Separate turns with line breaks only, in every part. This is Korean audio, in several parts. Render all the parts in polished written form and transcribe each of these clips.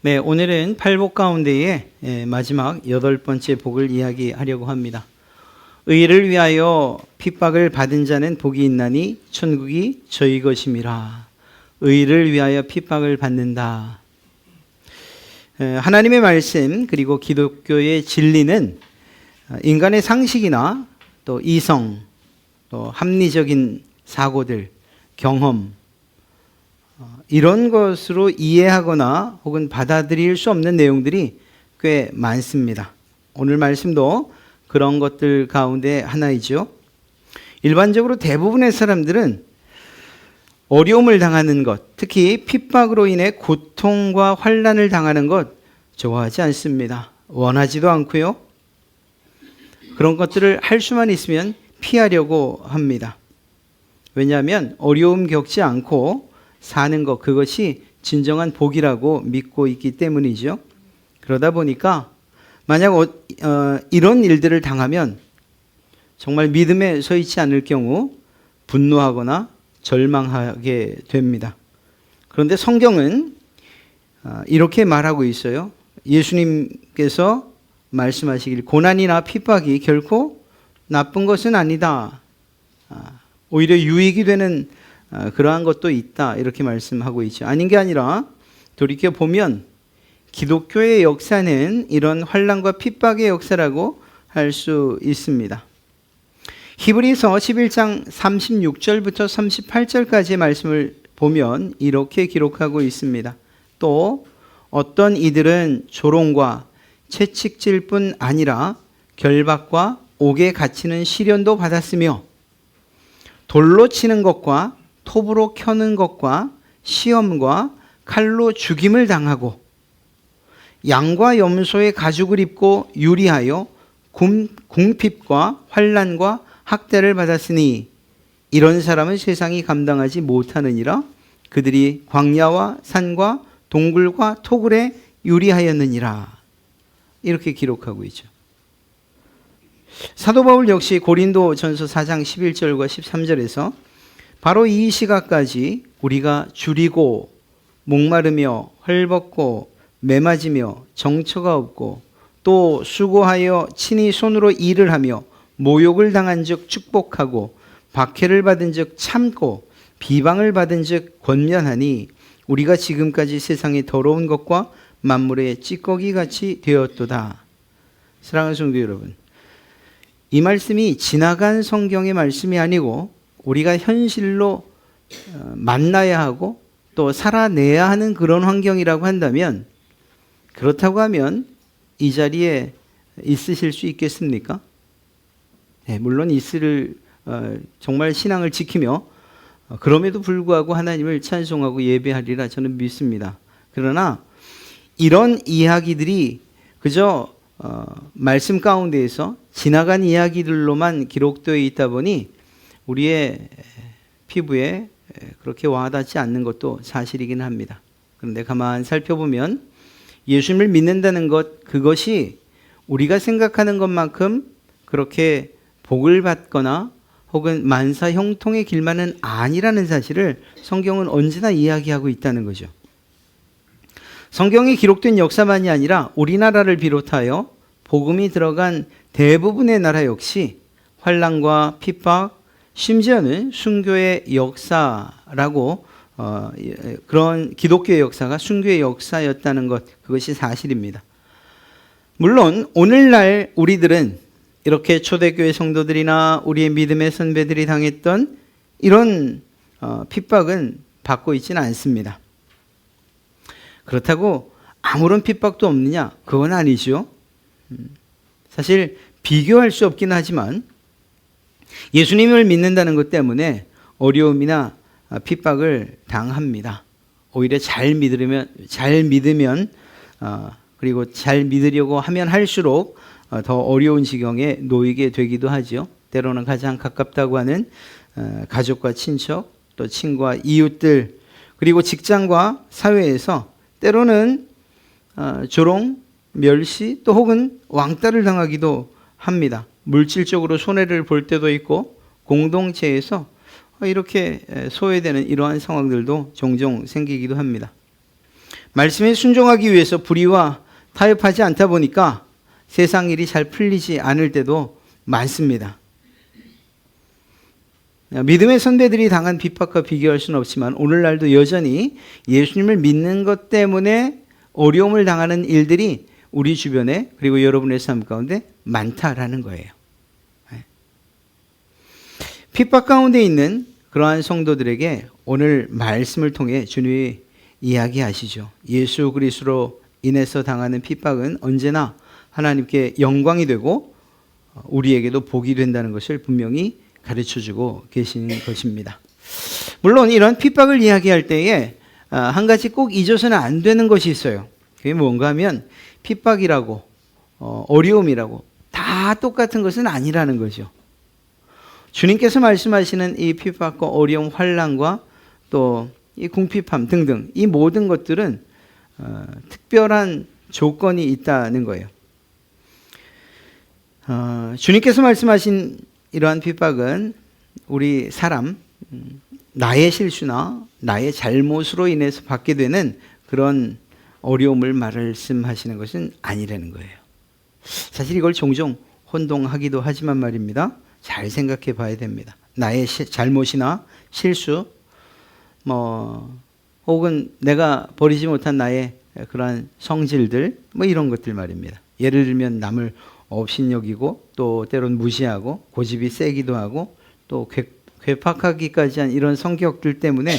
네, 오늘은 팔복 가운데의 마지막 8번째 복을 이야기하려고 합니다. 의를 위하여 핍박을 받은 자는 복이 있나니 천국이 저희 것임이라. 의를 위하여 핍박을 받는다. 하나님의 말씀 그리고 기독교의 진리는 인간의 상식이나 또 이성, 또 합리적인 사고들, 경험 이런 것으로 이해하거나 혹은 받아들일 수 없는 내용들이 꽤 많습니다. 오늘 말씀도 그런 것들 가운데 하나이죠. 일반적으로 대부분의 사람들은 어려움을 당하는 것, 특히 핍박으로 인해 고통과 환난을 당하는 것 좋아하지 않습니다. 원하지도 않고요. 그런 것들을 할 수만 있으면 피하려고 합니다. 왜냐하면 어려움 겪지 않고 사는 것, 그것이 진정한 복이라고 믿고 있기 때문이죠. 그러다 보니까 만약 이런 일들을 당하면 정말 믿음에 서 있지 않을 경우 분노하거나 절망하게 됩니다. 그런데 성경은 이렇게 말하고 있어요. 예수님께서 말씀하시길 고난이나 핍박이 결코 나쁜 것은 아니다. 오히려 유익이 되는 그러한 것도 있다. 이렇게 말씀하고 있죠. 아닌 게 아니라 돌이켜보면 기독교의 역사는 이런 환난과 핍박의 역사라고 할 수 있습니다. 히브리서 11장 36절부터 38절까지의 말씀을 보면 이렇게 기록하고 있습니다. 또 어떤 이들은 조롱과 채찍질 뿐 아니라 결박과 옥에 갇히는 시련도 받았으며 돌로 치는 것과 톱으로 켜는 것과 시험과 칼로 죽임을 당하고 양과 염소의 가죽을 입고 유리하여 궁핍과 환난과 학대를 받았으니 이런 사람은 세상이 감당하지 못하느니라. 그들이 광야와 산과 동굴과 토굴에 유리하였느니라. 이렇게 기록하고 있죠. 사도 바울 역시 고린도전서 4장 11절과 13절에서 바로 이 시각까지 우리가 줄이고 목마르며 헐벗고 매맞으며 정처가 없고 또 수고하여 친히 손으로 일을 하며 모욕을 당한 즉 축복하고 박해를 받은 즉 참고 비방을 받은 즉 권면하니 우리가 지금까지 세상의 더러운 것과 만물의 찌꺼기 같이 되었도다. 사랑하는 성도 여러분, 이 말씀이 지나간 성경의 말씀이 아니고 우리가 현실로 만나야 하고 또 살아내야 하는 그런 환경이라고 한다면, 그렇다고 하면 이 자리에 있으실 수 있겠습니까? 네, 물론 정말 신앙을 지키며 그럼에도 불구하고 하나님을 찬송하고 예배하리라 저는 믿습니다. 그러나 이런 이야기들이 그저 말씀 가운데에서 지나간 이야기들로만 기록되어 있다 보니 우리의 피부에 그렇게 와닿지 않는 것도 사실이긴 합니다. 그런데 가만 살펴보면 예수님을 믿는다는 것, 그것이 우리가 생각하는 것만큼 그렇게 복을 받거나 혹은 만사 형통의 길만은 아니라는 사실을 성경은 언제나 이야기하고 있다는 거죠. 성경에 기록된 역사만이 아니라 우리나라를 비롯하여 복음이 들어간 대부분의 나라 역시 환난과 핍박, 심지어는 순교의 역사라고 그런 기독교의 역사가 순교의 역사였다는 것, 그것이 사실입니다. 물론 오늘날 우리들은 이렇게 초대교회 성도들이나 우리의 믿음의 선배들이 당했던 이런 핍박은 받고 있지는 않습니다. 그렇다고 아무런 핍박도 없느냐? 그건 아니죠. 사실 비교할 수 없긴 하지만 예수님을 믿는다는 것 때문에 어려움이나 핍박을 당합니다. 오히려 잘 믿으면 그리고 잘 믿으려고 하면 할수록 더 어려운 지경에 놓이게 되기도 하죠. 때로는 가장 가깝다고 하는 가족과 친척, 또 친구와 이웃들, 그리고 직장과 사회에서 때로는 조롱, 멸시, 또 혹은 왕따를 당하기도 합니다. 물질적으로 손해를 볼 때도 있고 공동체에서 이렇게 소외되는 이러한 상황들도 종종 생기기도 합니다. 말씀에 순종하기 위해서 불의와 타협하지 않다 보니까 세상 일이 잘 풀리지 않을 때도 많습니다. 믿음의 선배들이 당한 핍박과 비교할 수는 없지만 오늘날도 여전히 예수님을 믿는 것 때문에 어려움을 당하는 일들이 우리 주변에 그리고 여러분의 삶 가운데 많다라는 거예요. 핍박 가운데 있는 그러한 성도들에게 오늘 말씀을 통해 주님이 이야기하시죠. 예수 그리스도로 인해서 당하는 핍박은 언제나 하나님께 영광이 되고 우리에게도 복이 된다는 것을 분명히 가르쳐주고 계시는 것입니다. 물론 이런 핍박을 이야기할 때에 한 가지 꼭 잊어서는 안 되는 것이 있어요. 그게 뭔가 하면 핍박이라고 어려움이라고 다 똑같은 것은 아니라는 거죠. 주님께서 말씀하시는 이 핍박과 어려움, 환난과 또 이 궁핍함 등등 이 모든 것들은 특별한 조건이 있다는 거예요. 주님께서 말씀하신 이러한 핍박은 우리 사람, 나의 실수나 나의 잘못으로 인해서 받게 되는 그런 어려움을 말씀하시는 것은 아니라는 거예요. 사실 이걸 종종 혼동하기도 하지만 말입니다. 잘 생각해 봐야 됩니다. 나의 잘못이나 실수, 혹은 내가 버리지 못한 나의 그러한 성질들, 이런 것들 말입니다. 예를 들면 남을 업신여기고 또 때론 무시하고 고집이 세기도 하고 또 괴팍하기까지 한 이런 성격들 때문에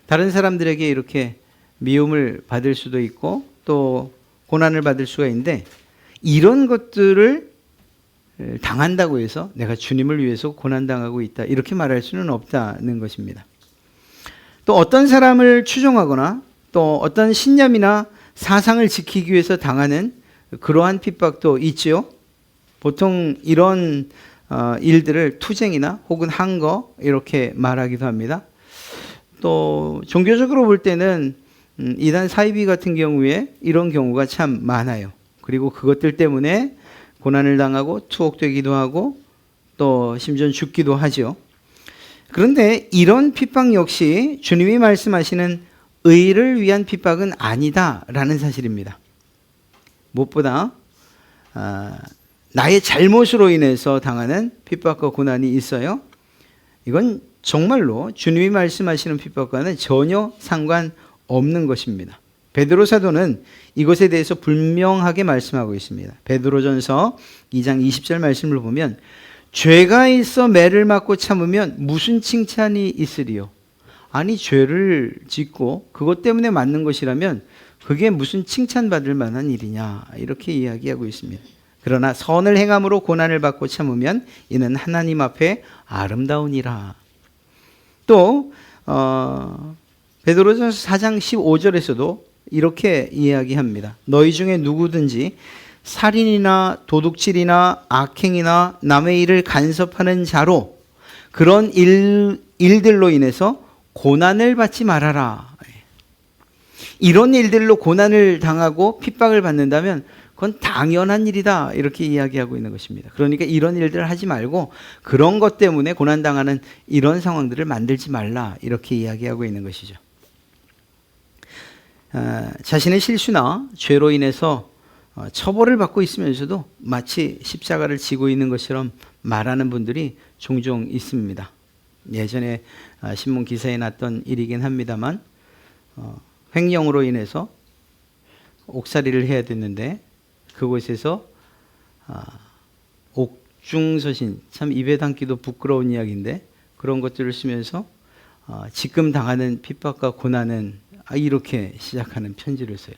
다른 사람들에게 이렇게 미움을 받을 수도 있고 또 고난을 받을 수가 있는데 이런 것들을 당한다고 해서 내가 주님을 위해서 고난당하고 있다 이렇게 말할 수는 없다는 것입니다. 또 어떤 사람을 추종하거나 또 어떤 신념이나 사상을 지키기 위해서 당하는 그러한 핍박도 있지요. 보통 이런 일들을 투쟁이나 혹은 항거 이렇게 말하기도 합니다. 또 종교적으로 볼 때는 이단 사이비 같은 경우에 이런 경우가 참 많아요. 그리고 그것들 때문에 고난을 당하고 투옥되기도 하고 또 심지어 죽기도 하죠. 그런데 이런 핍박 역시 주님이 말씀하시는 의를 위한 핍박은 아니다라는 사실입니다. 무엇보다 나의 잘못으로 인해서 당하는 핍박과 고난이 있어요. 이건 정말로 주님이 말씀하시는 핍박과는 전혀 상관없는 것입니다. 베드로 사도는 이것에 대해서 분명하게 말씀하고 있습니다. 베드로전서 2장 20절 말씀을 보면 죄가 있어 매를 맞고 참으면 무슨 칭찬이 있으리요. 아니 죄를 짓고 그것 때문에 맞는 것이라면 그게 무슨 칭찬받을 만한 일이냐 이렇게 이야기하고 있습니다. 그러나 선을 행함으로 고난을 받고 참으면 이는 하나님 앞에 아름다우니라. 또 베드로전서 4장 15절에서도 이렇게 이야기합니다. 너희 중에 누구든지 살인이나 도둑질이나 악행이나 남의 일을 간섭하는 자로 그런 일들로 인해서 고난을 받지 말아라. 이런 일들로 고난을 당하고 핍박을 받는다면 그건 당연한 일이다 이렇게 이야기하고 있는 것입니다. 그러니까 이런 일들을 하지 말고 그런 것 때문에 고난당하는 이런 상황들을 만들지 말라 이렇게 이야기하고 있는 것이죠. 자신의 실수나 죄로 인해서 처벌을 받고 있으면서도 마치 십자가를 지고 있는 것처럼 말하는 분들이 종종 있습니다. 예전에 신문 기사에 났던 일이긴 합니다만 횡령으로 인해서 옥살이를 해야 됐는데 그곳에서 옥중서신, 참 입에 담기도 부끄러운 이야기인데 그런 것들을 쓰면서 지금 당하는 핍박과 고난은 이렇게 시작하는 편지를 써요.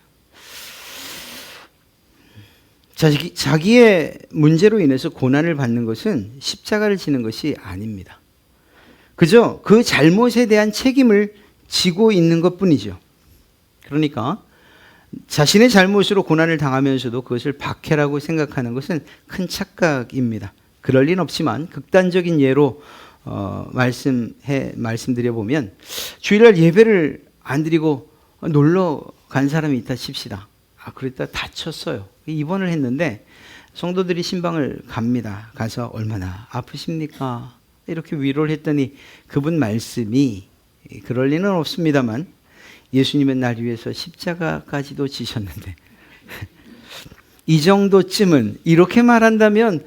자기의 문제로 인해서 고난을 받는 것은 십자가를 지는 것이 아닙니다. 그저 그 잘못에 대한 책임을 지고 있는 것뿐이죠. 그러니까 자신의 잘못으로 고난을 당하면서도 그것을 박해라고 생각하는 것은 큰 착각입니다. 그럴 리는 없지만 극단적인 예로 말씀드려 보면 주일날 예배를 안 드리고 놀러 간 사람이 있다 칩시다. 그랬다 다쳤어요. 입원을 했는데 성도들이 신방을 갑니다. 가서 얼마나 아프십니까? 이렇게 위로를 했더니 그분 말씀이 그럴 리는 없습니다만 예수님은 날 위해서 십자가까지도 지셨는데 이 정도쯤은 이렇게 말한다면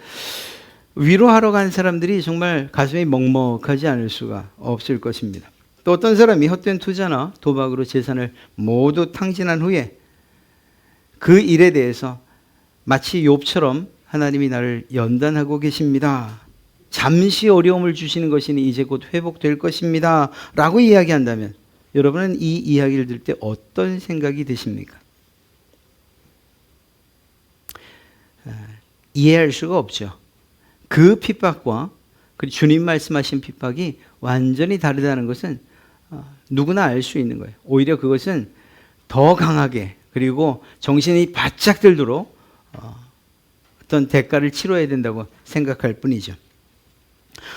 위로하러 간 사람들이 정말 가슴이 먹먹하지 않을 수가 없을 것입니다. 또 어떤 사람이 헛된 투자나 도박으로 재산을 모두 탕진한 후에 그 일에 대해서 마치 욥처럼 하나님이 나를 연단하고 계십니다. 잠시 어려움을 주시는 것이니 이제 곧 회복될 것입니다. 라고 이야기한다면 여러분은 이 이야기를 들을 때 어떤 생각이 드십니까? 이해할 수가 없죠. 그 핍박과 주님 말씀하신 핍박이 완전히 다르다는 것은 누구나 알 수 있는 거예요. 오히려 그것은 더 강하게 그리고 정신이 바짝 들도록 어떤 대가를 치러야 된다고 생각할 뿐이죠.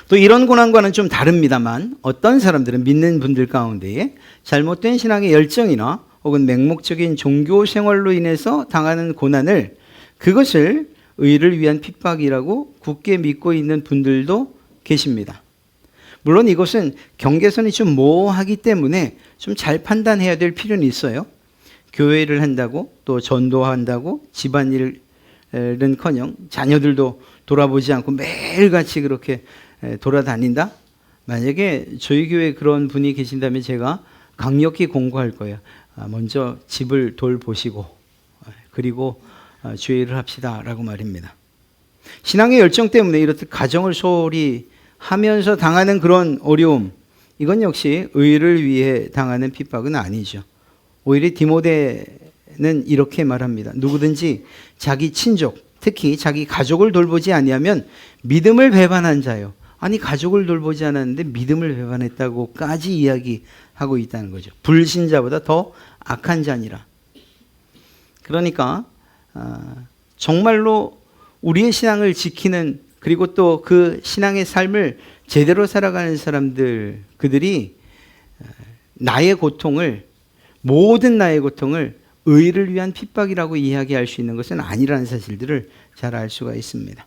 또 이런 고난과는 좀 다릅니다만 어떤 사람들은 믿는 분들 가운데에 잘못된 신앙의 열정이나 혹은 맹목적인 종교 생활로 인해서 당하는 고난을 그것을 의를 위한 핍박이라고 굳게 믿고 있는 분들도 계십니다. 물론 이것은 경계선이 좀 모호하기 때문에 좀 잘 판단해야 될 필요는 있어요. 교회를 한다고 또 전도한다고 집안일은커녕 자녀들도 돌아보지 않고 매일같이 그렇게 돌아다닌다? 만약에 저희 교회에 그런 분이 계신다면 제가 강력히 공고할 거예요. 먼저 집을 돌보시고 그리고 주의를 합시다 라고 말입니다. 신앙의 열정 때문에 이렇듯 가정을 소홀히 하면서 당하는 그런 어려움, 이건 역시 의를 위해 당하는 핍박은 아니죠. 오히려 디모데는 이렇게 말합니다. 누구든지 자기 친족, 특히 자기 가족을 돌보지 아니하면 믿음을 배반한 자요. 아니 가족을 돌보지 않았는데 믿음을 배반했다고까지 이야기하고 있다는 거죠. 불신자보다 더 악한 자니라. 그러니까 정말로 우리의 신앙을 지키는 그리고 또 그 신앙의 삶을 제대로 살아가는 사람들, 그들이 나의 고통을, 모든 나의 고통을 의를 위한 핍박이라고 이야기할 수 있는 것은 아니라는 사실들을 잘 알 수가 있습니다.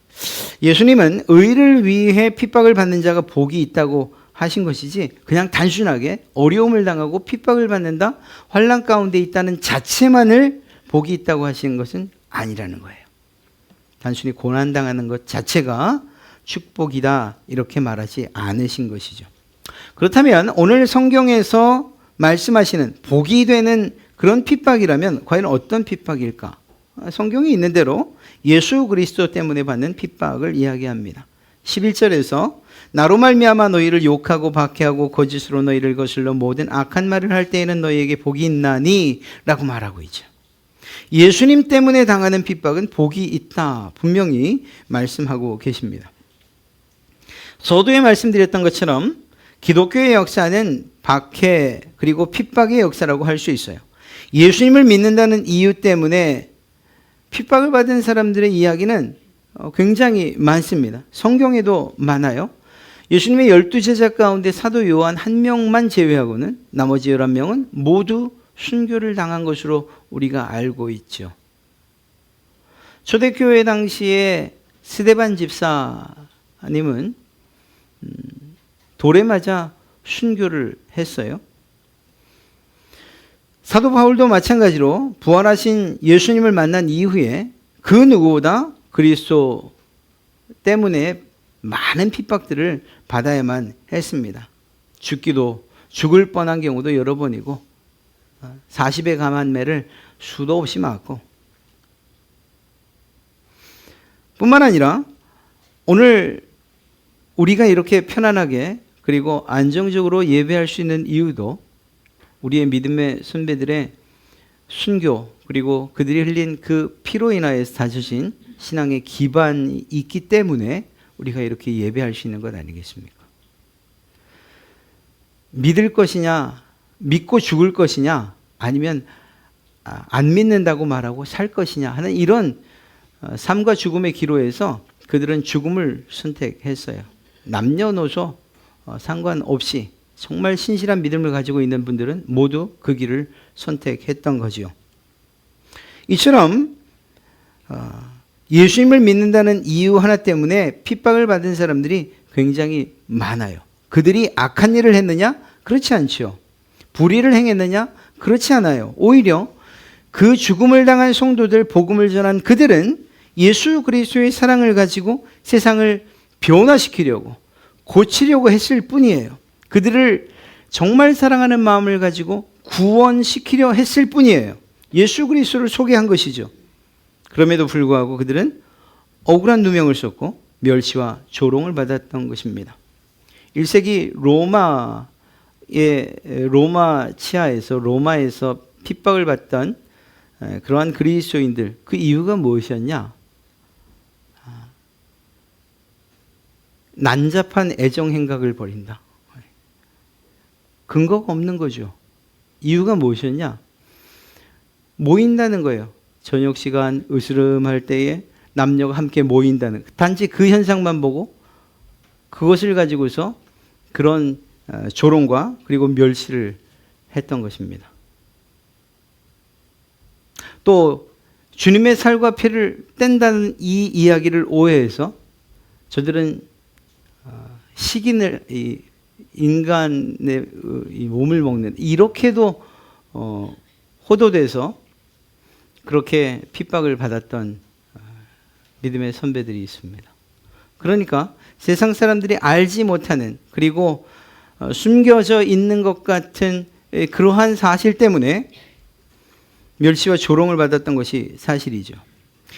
예수님은 의를 위해 핍박을 받는 자가 복이 있다고 하신 것이지 그냥 단순하게 어려움을 당하고 핍박을 받는다, 환난 가운데 있다는 자체만을 복이 있다고 하신 것은 아니라는 거예요. 단순히 고난당하는 것 자체가 축복이다 이렇게 말하지 않으신 것이죠. 그렇다면 오늘 성경에서 말씀하시는 복이 되는 그런 핍박이라면 과연 어떤 핍박일까? 성경에 있는 대로 예수 그리스도 때문에 받는 핍박을 이야기합니다. 11절에서 나로 말미암아 너희를 욕하고 박해하고 거짓으로 너희를 거슬러 모든 악한 말을 할 때에는 너희에게 복이 있나니 라고 말하고 있죠. 예수님 때문에 당하는 핍박은 복이 있다 분명히 말씀하고 계십니다. 서두에 말씀드렸던 것처럼 기독교의 역사는 박해 그리고 핍박의 역사라고 할 수 있어요. 예수님을 믿는다는 이유 때문에 핍박을 받은 사람들의 이야기는 굉장히 많습니다. 성경에도 많아요. 예수님의 12제자 가운데 사도 요한 한 명만 제외하고는 나머지 11명은 모두 순교를 당한 것으로 우리가 알고 있죠. 초대교회 당시에 스데반 집사님은 돌에 맞아 순교를 했어요. 사도 바울도 마찬가지로 부활하신 예수님을 만난 이후에 그 누구보다 그리스도 때문에 많은 핍박들을 받아야만 했습니다. 죽을 뻔한 경우도 여러 번이고 40에 감한 매를 수도 없이 맞고, 뿐만 아니라 오늘 우리가 이렇게 편안하게 그리고 안정적으로 예배할 수 있는 이유도 우리의 믿음의 선배들의 순교 그리고 그들이 흘린 그 피로 인하여서 다져진 신앙의 기반이 있기 때문에 우리가 이렇게 예배할 수 있는 것 아니겠습니까? 믿을 것이냐, 믿고 죽을 것이냐, 아니면 안 믿는다고 말하고 살 것이냐 하는 이런 삶과 죽음의 기로에서 그들은 죽음을 선택했어요. 남녀노소 상관없이 정말 신실한 믿음을 가지고 있는 분들은 모두 그 길을 선택했던 거지요. 이처럼 예수님을 믿는다는 이유 하나 때문에 핍박을 받은 사람들이 굉장히 많아요. 그들이 악한 일을 했느냐? 그렇지 않죠. 불의를 행했느냐? 그렇지 않아요. 오히려 그 죽음을 당한 성도들, 복음을 전한 그들은 예수 그리스도의 사랑을 가지고 세상을 변화시키려고, 고치려고 했을 뿐이에요. 그들을 정말 사랑하는 마음을 가지고 구원시키려 했을 뿐이에요. 예수 그리스도를 소개한 것이죠. 그럼에도 불구하고 그들은 억울한 누명을 썼고 멸시와 조롱을 받았던 것입니다. 1세기 로마에서 핍박을 받던 그러한 그리스도인들, 그 이유가 무엇이었냐? 난잡한 애정 행각을 벌인다. 근거가 없는 거죠. 이유가 무엇이었냐? 모인다는 거예요. 저녁 시간 으스름할 때에 남녀가 함께 모인다는, 단지 그 현상만 보고 그것을 가지고서 그런 조롱과 그리고 멸시를 했던 것입니다. 또 주님의 살과 피를 뗀다는 이 이야기를 오해해서 저들은 식인을, 인간의 이 몸을 먹는, 이렇게도 호도돼서 그렇게 핍박을 받았던 믿음의 선배들이 있습니다. 그러니까 세상 사람들이 알지 못하는, 그리고 숨겨져 있는 것 같은 그러한 사실 때문에 멸시와 조롱을 받았던 것이 사실이죠.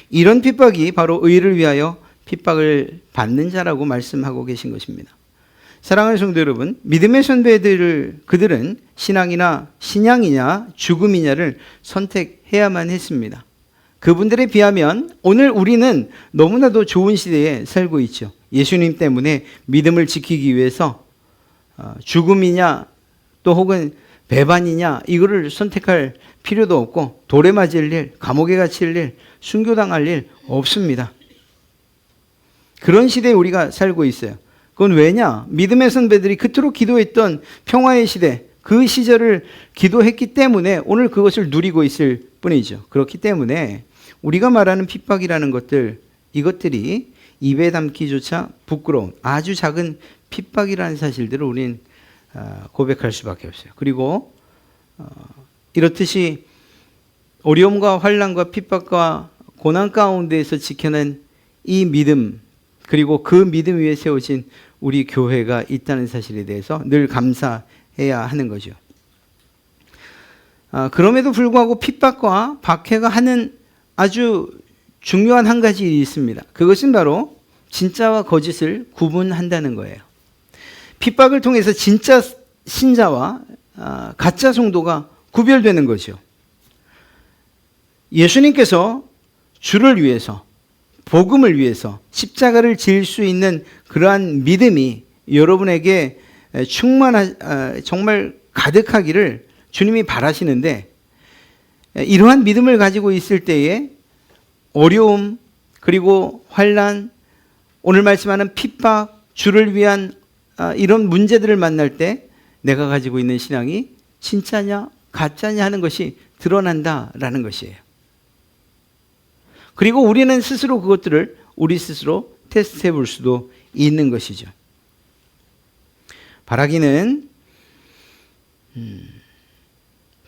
이런 핍박이 바로 의를 위하여 핍박을 받는 자라고 말씀하고 계신 것입니다. 사랑하는 성도 여러분, 믿음의 그들은 신앙이냐 죽음이냐를 선택해야만 했습니다. 그분들에 비하면 오늘 우리는 너무나도 좋은 시대에 살고 있죠. 예수님 때문에 믿음을 지키기 위해서 죽음이냐 또 혹은 배반이냐, 이거를 선택할 필요도 없고 돌에 맞을 일, 감옥에 갇힐 일, 순교당할 일 없습니다. 그런 시대에 우리가 살고 있어요. 그건 왜냐? 믿음의 선배들이 그토록 기도했던 평화의 시대, 그 시절을 기도했기 때문에 오늘 그것을 누리고 있을 뿐이죠. 그렇기 때문에 우리가 말하는 핍박이라는 것들, 이것들이 입에 담기조차 부끄러운 아주 작은 핍박이라는 사실들을 우린 고백할 수밖에 없어요. 그리고 이렇듯이 어려움과 환난과 핍박과 고난 가운데에서 지켜낸 이 믿음, 그리고 그 믿음 위에 세워진 우리 교회가 있다는 사실에 대해서 늘 감사해야 하는 거죠. 그럼에도 불구하고 핍박과 박해가 하는 아주 중요한 한 가지 일이 있습니다. 그것은 바로 진짜와 거짓을 구분한다는 거예요. 핍박을 통해서 진짜 신자와 가짜 성도가 구별되는 거죠. 예수님께서 주를 위해서, 복음을 위해서 십자가를 질 수 있는 그러한 믿음이 여러분에게 정말 가득하기를 주님이 바라시는데, 이러한 믿음을 가지고 있을 때에 어려움, 그리고 환난, 오늘 말씀하는 핍박, 주를 위한 이런 문제들을 만날 때 내가 가지고 있는 신앙이 진짜냐 가짜냐 하는 것이 드러난다라는 것이에요. 그리고 우리는 스스로 그것들을 우리 스스로 테스트해 볼 수도 있는 것이죠. 바라기는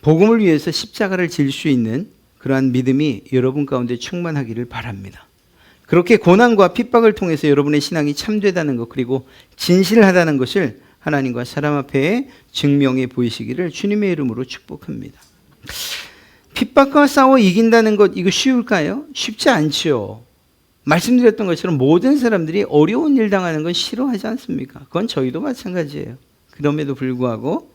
복음을 위해서 십자가를 질 수 있는 그러한 믿음이 여러분 가운데 충만하기를 바랍니다. 그렇게 고난과 핍박을 통해서 여러분의 신앙이 참되다는 것, 그리고 진실하다는 것을 하나님과 사람 앞에 증명해 보이시기를 주님의 이름으로 축복합니다. 핍박과 싸워 이긴다는 것, 이거 쉬울까요? 쉽지 않죠. 말씀드렸던 것처럼 모든 사람들이 어려운 일 당하는 건 싫어하지 않습니까? 그건 저희도 마찬가지예요. 그럼에도 불구하고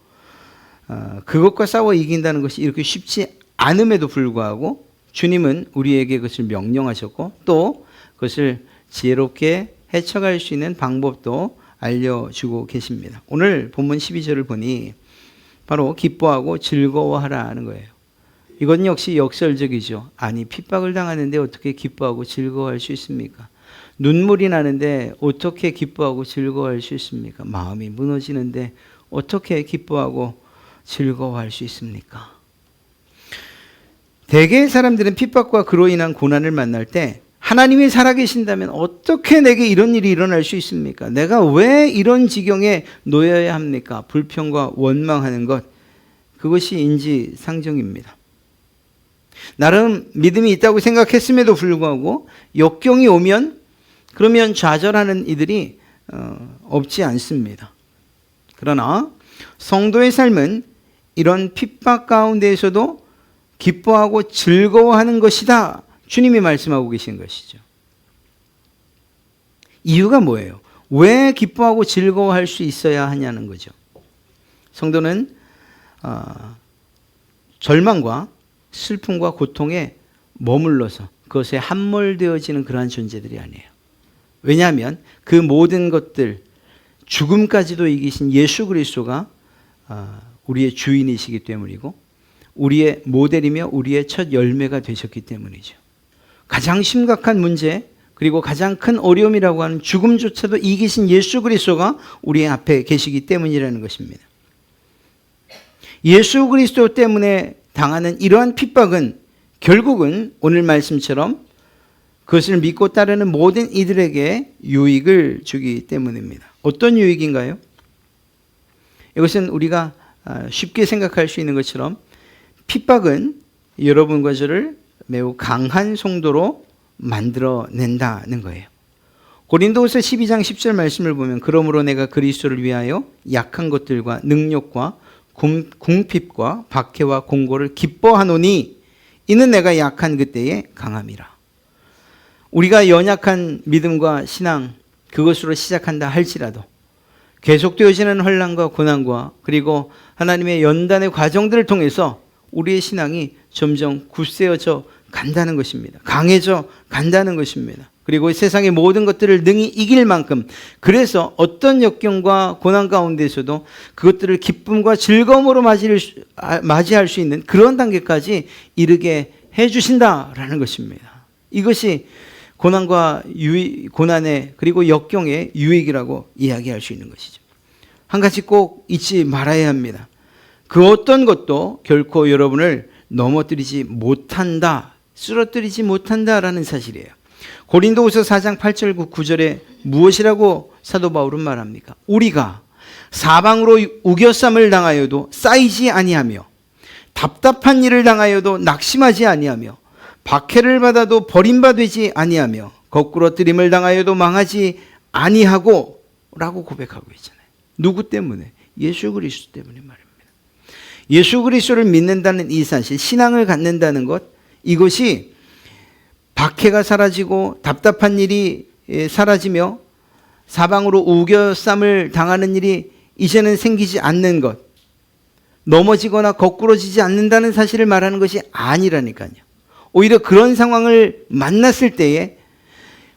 그것과 싸워 이긴다는 것이 이렇게 쉽지 않음에도 불구하고 주님은 우리에게 그것을 명령하셨고 또 그것을 지혜롭게 헤쳐갈 수 있는 방법도 알려주고 계십니다. 오늘 본문 12절을 보니 바로 기뻐하고 즐거워하라 하는 거예요. 이건 역시 역설적이죠. 아니, 핍박을 당하는데 어떻게 기뻐하고 즐거워할 수 있습니까? 눈물이 나는데 어떻게 기뻐하고 즐거워할 수 있습니까? 마음이 무너지는데 어떻게 기뻐하고 즐거워할 수 있습니까? 대개의 사람들은 핍박과 그로 인한 고난을 만날 때 하나님이 살아계신다면 어떻게 내게 이런 일이 일어날 수 있습니까? 내가 왜 이런 지경에 놓여야 합니까? 불평과 원망하는 것, 그것이 인지상정입니다. 나름 믿음이 있다고 생각했음에도 불구하고 역경이 오면 그러면 좌절하는 이들이 없지 않습니다. 그러나 성도의 삶은 이런 핍박 가운데에서도 기뻐하고 즐거워하는 것이다. 주님이 말씀하고 계신 것이죠. 이유가 뭐예요? 왜 기뻐하고 즐거워할 수 있어야 하냐는 거죠. 성도는 절망과 슬픔과 고통에 머물러서 그것에 함몰되어지는 그러한 존재들이 아니에요. 왜냐하면 그 모든 것들, 죽음까지도 이기신 예수 그리스도가 우리의 주인이시기 때문이고 우리의 모델이며 우리의 첫 열매가 되셨기 때문이죠. 가장 심각한 문제 그리고 가장 큰 어려움이라고 하는 죽음조차도 이기신 예수 그리스도가 우리 앞에 계시기 때문이라는 것입니다. 예수 그리스도 때문에 당하는 이러한 핍박은 결국은 오늘 말씀처럼 그것을 믿고 따르는 모든 이들에게 유익을 주기 때문입니다. 어떤 유익인가요? 이것은 우리가 쉽게 생각할 수 있는 것처럼 핍박은 여러분과 저를 매우 강한 성도로 만들어낸다는 거예요. 고린도후서 12장 10절 말씀을 보면 그러므로 내가 그리스도를 위하여 약한 것들과 능력과 궁핍과 박해와 공고를 기뻐하노니 이는 내가 약한 그때에 강함이라. 우리가 연약한 믿음과 신앙 그것으로 시작한다 할지라도 계속되어지는 혼란과 고난과 그리고 하나님의 연단의 과정들을 통해서 우리의 신앙이 점점 굳세어져 간다는 것입니다. 강해져 간다는 것입니다. 그리고 세상의 모든 것들을 능히 이길 만큼 그래서 어떤 역경과 고난 가운데서도 그것들을 기쁨과 즐거움으로 맞이할 수 있는 그런 단계까지 이르게 해주신다라는 것입니다. 이것이 고난의 그리고 역경의 유익이라고 이야기할 수 있는 것이죠. 한 가지 꼭 잊지 말아야 합니다. 그 어떤 것도 결코 여러분을 넘어뜨리지 못한다, 쓰러뜨리지 못한다라는 사실이에요. 고린도후서 4장 8절 9절에 무엇이라고 사도 바울은 말합니까? 우리가 사방으로 우겨쌈을 당하여도 쌓이지 아니하며 답답한 일을 당하여도 낙심하지 아니하며 박해를 받아도 버림받지 아니하며 거꾸로 뜨림을 당하여도 망하지 아니하고 라고 고백하고 있잖아요. 누구 때문에? 예수 그리스도 때문에 말입니다. 예수 그리스도를 믿는다는 이 사실, 신앙을 갖는다는 것, 이것이 박해가 사라지고 답답한 일이 사라지며 사방으로 우겨쌈을 당하는 일이 이제는 생기지 않는 것, 넘어지거나 거꾸러지지 않는다는 사실을 말하는 것이 아니라니까요. 오히려 그런 상황을 만났을 때에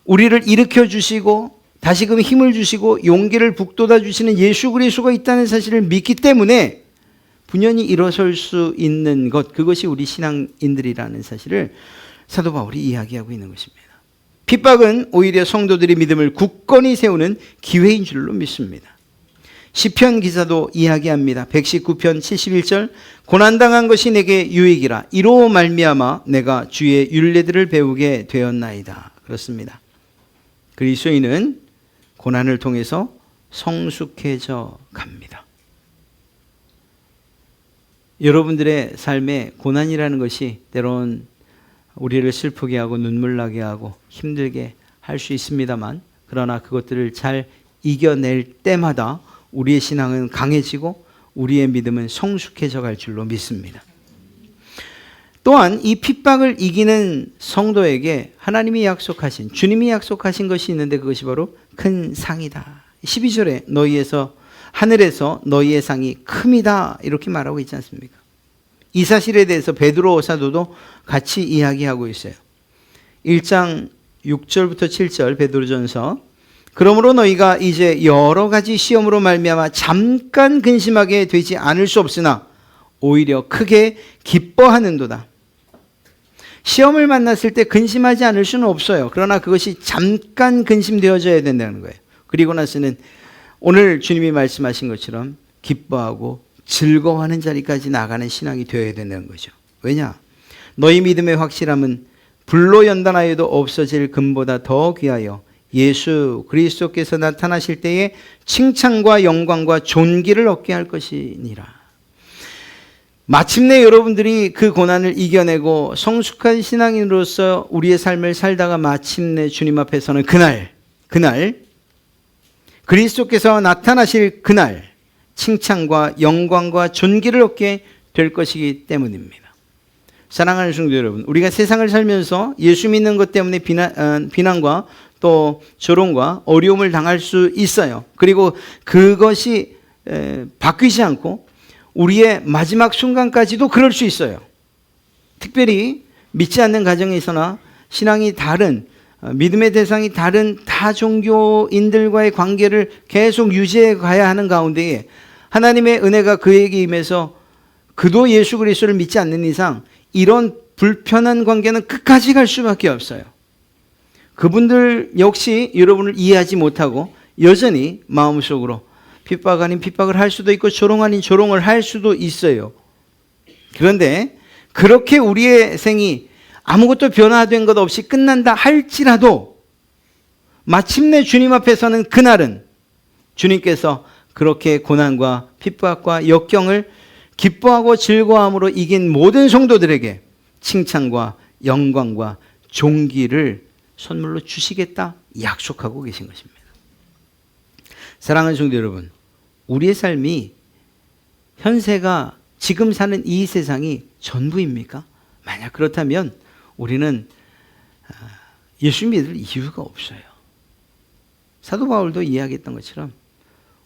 우리를 일으켜 주시고 다시금 힘을 주시고 용기를 북돋아 주시는 예수 그리스도가 있다는 사실을 믿기 때문에 분연히 일어설 수 있는 것, 그것이 우리 신앙인들이라는 사실을 사도 바울이 이야기하고 있는 것입니다. 핍박은 오히려 성도들의 믿음을 굳건히 세우는 기회인 줄로 믿습니다. 시편 기사도 이야기합니다. 119편 71절 고난당한 것이 내게 유익이라 이로 말미암아 내가 주의 율례들을 배우게 되었나이다. 그렇습니다. 그리스도인은 고난을 통해서 성숙해져 갑니다. 여러분들의 삶에 고난이라는 것이 때론 우리를 슬프게 하고 눈물 나게 하고 힘들게 할 수 있습니다만 그러나 그것들을 잘 이겨낼 때마다 우리의 신앙은 강해지고 우리의 믿음은 성숙해져 갈 줄로 믿습니다. 또한 이 핍박을 이기는 성도에게 하나님이 약속하신, 주님이 약속하신 것이 있는데 그것이 바로 큰 상이다. 12절에 하늘에서 너희의 상이 큼이다 이렇게 말하고 있지 않습니까? 이 사실에 대해서 베드로 사도도 같이 이야기하고 있어요. 1장 6절부터 7절 베드로전서 그러므로 너희가 이제 여러 가지 시험으로 말미암아 잠깐 근심하게 되지 않을 수 없으나 오히려 크게 기뻐하는도다. 시험을 만났을 때 근심하지 않을 수는 없어요. 그러나 그것이 잠깐 근심되어져야 된다는 거예요. 그리고 나서는 오늘 주님이 말씀하신 것처럼 기뻐하고 즐거워하는 자리까지 나가는 신앙이 되어야 된다는 거죠. 왜냐? 너희 믿음의 확실함은 불로 연단하여도 없어질 금보다 더 귀하여 예수 그리스도께서 나타나실 때에 칭찬과 영광과 존귀를 얻게 할 것이니라. 마침내 여러분들이 그 고난을 이겨내고 성숙한 신앙인으로서 우리의 삶을 살다가 마침내 주님 앞에 서는 그날 그리스도께서 나타나실 그날 칭찬과 영광과 존귀를 얻게 될 것이기 때문입니다. 사랑하는 성도 여러분, 우리가 세상을 살면서 예수 믿는 것 때문에 비난과 또 조롱과 어려움을 당할 수 있어요. 그리고 그것이 바뀌지 않고 우리의 마지막 순간까지도 그럴 수 있어요. 특별히 믿지 않는 가정에 있어나 신앙이 다른, 믿음의 대상이 다른 타 종교인들과의 관계를 계속 유지해 가야 하는 가운데에 하나님의 은혜가 그에게 임해서 그도 예수 그리스도를 믿지 않는 이상 이런 불편한 관계는 끝까지 갈 수밖에 없어요. 그분들 역시 여러분을 이해하지 못하고 여전히 마음속으로 핍박 아닌 핍박을 할 수도 있고 조롱 아닌 조롱을 할 수도 있어요. 그런데 그렇게 우리의 생이 아무것도 변화된 것 없이 끝난다 할지라도 마침내 주님 앞에 서는 그날은 주님께서 그렇게 고난과 핍박과 역경을 기뻐하고 즐거움으로 이긴 모든 성도들에게 칭찬과 영광과 존귀를 선물로 주시겠다 약속하고 계신 것입니다. 사랑하는 성도 여러분, 우리의 삶이 현세가 지금 사는 이 세상이 전부입니까? 만약 그렇다면 우리는 예수 믿을 이유가 없어요. 사도 바울도 이야기했던 것처럼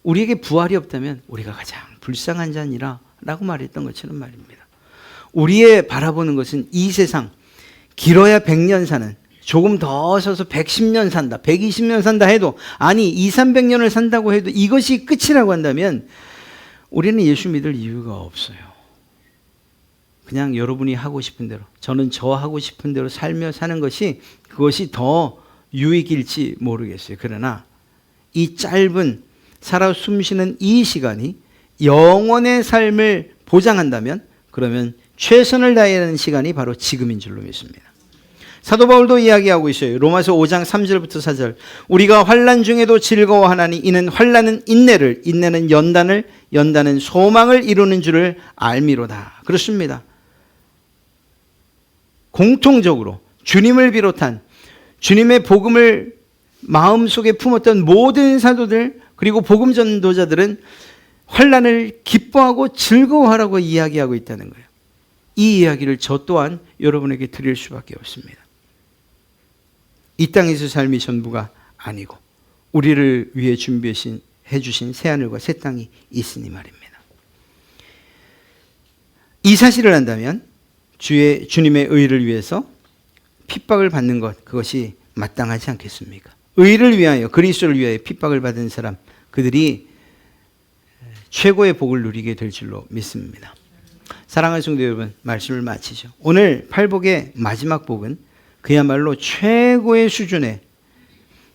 우리에게 부활이 없다면 우리가 가장 불쌍한 자니라 라고 말했던 것처럼 말입니다. 우리의 바라보는 것은 이 세상 길어야 100년 사는, 조금 더 서서 110년 산다, 120년 산다 해도, 아니 200~300년을 산다고 해도 이것이 끝이라고 한다면 우리는 예수 믿을 이유가 없어요. 그냥 여러분이 하고 싶은 대로, 저는 저 하고 싶은 대로 살며 사는 것이 그것이 더 유익일지 모르겠어요. 그러나 이 짧은 살아 숨쉬는 이 시간이 영원의 삶을 보장한다면 그러면 최선을 다해야 하는 시간이 바로 지금인 줄로 믿습니다. 사도 바울도 이야기하고 있어요. 로마서 5장 3절부터 4절. 우리가 환난 중에도 즐거워하나니 이는 환난은 인내를, 인내는 연단을, 연단은 소망을 이루는 줄을 알미로다. 그렇습니다. 공통적으로 주님을 비롯한 주님의 복음을 마음속에 품었던 모든 사도들 그리고 복음 전도자들은 환난을 기뻐하고 즐거워하라고 이야기하고 있다는 거예요. 이 이야기를 저 또한 여러분에게 드릴 수밖에 없습니다. 이 땅에서 삶이 전부가 아니고 우리를 위해 준비해 주신 새하늘과 새 땅이 있으니 말입니다. 이 사실을 안다면 주님의 의를 위해서 핍박을 받는 것, 그것이 마땅하지 않겠습니까? 의를 위하여, 그리스도를 위하여 핍박을 받은 사람, 그들이 최고의 복을 누리게 될 줄로 믿습니다. 사랑하는 성도 여러분, 말씀을 마치죠. 오늘 팔복의 마지막 복은 그야말로 최고의 수준의,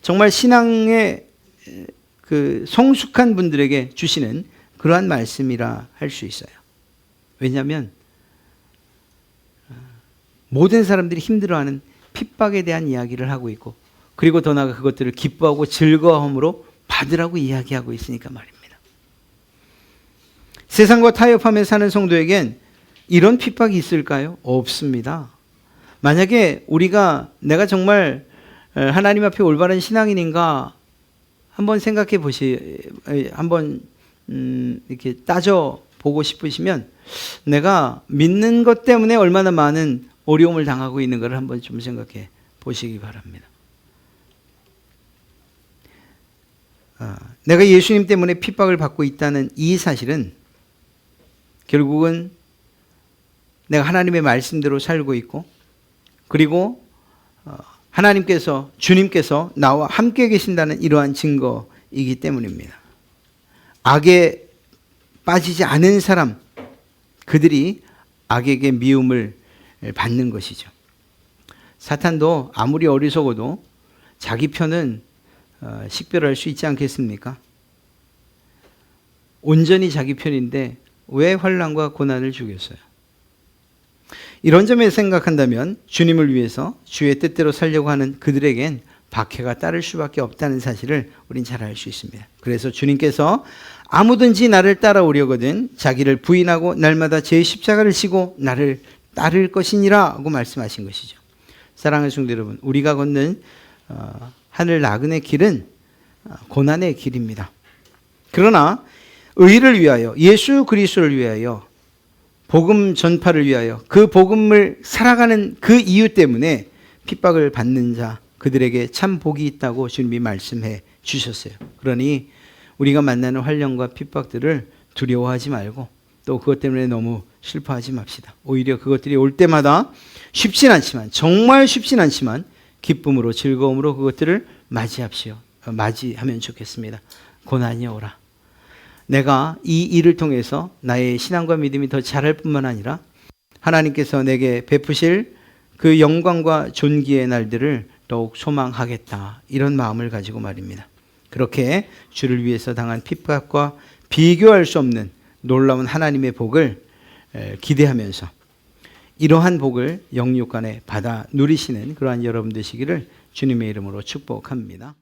정말 신앙의 그 성숙한 분들에게 주시는 그러한 말씀이라 할 수 있어요. 왜냐하면 모든 사람들이 힘들어하는 핍박에 대한 이야기를 하고 있고, 그리고 더 나아가 그것들을 기뻐하고 즐거움으로 받으라고 이야기하고 있으니까 말입니다. 세상과 타협하며 사는 성도에겐 이런 핍박이 있을까요? 없습니다. 만약에 우리가 내가 정말 하나님 앞에 올바른 신앙인인가 한번 생각해 한번 이렇게 따져 보고 싶으시면 내가 믿는 것 때문에 얼마나 많은 어려움을 당하고 있는 걸 한번 좀 생각해 보시기 바랍니다. 내가 예수님 때문에 핍박을 받고 있다는 이 사실은 결국은 내가 하나님의 말씀대로 살고 있고, 그리고 하나님께서, 주님께서 나와 함께 계신다는 이러한 증거이기 때문입니다. 악에 빠지지 않은 사람, 그들이 악에게 미움을 받는 것이죠. 사탄도 아무리 어리석어도 자기 편은 식별할 수 있지 않겠습니까? 온전히 자기 편인데 왜 환난과 고난을 주겠어요? 이런 점에 생각한다면 주님을 위해서 주의 뜻대로 살려고 하는 그들에겐 박해가 따를 수밖에 없다는 사실을 우린 잘 알 수 있습니다. 그래서 주님께서 아무든지 나를 따라오려거든 자기를 부인하고 날마다 제 십자가를 지고 나를 따를 것이니라 하고 말씀하신 것이죠. 사랑하는 성도 여러분, 우리가 걷는 하늘 나그네 길은 고난의 길입니다. 그러나 의를 위하여, 예수 그리스도를 위하여, 복음 전파를 위하여, 그 복음을 살아가는 그 이유 때문에 핍박을 받는 자, 그들에게 참 복이 있다고 주님이 말씀해 주셨어요. 그러니 우리가 만나는 환난과 핍박들을 두려워하지 말고 또 그것 때문에 너무 슬퍼하지 맙시다. 오히려 그것들이 올 때마다 쉽진 않지만, 정말 쉽진 않지만 기쁨으로, 즐거움으로 그것들을 맞이하면 좋겠습니다. 고난이 오라. 내가 이 일을 통해서 나의 신앙과 믿음이 더 자랄 뿐만 아니라 하나님께서 내게 베푸실 그 영광과 존귀의 날들을 더욱 소망하겠다, 이런 마음을 가지고 말입니다. 그렇게 주를 위해서 당한 핍박과 비교할 수 없는 놀라운 하나님의 복을 기대하면서 이러한 복을 영육간에 받아 누리시는 그러한 여러분 되시기를 주님의 이름으로 축복합니다.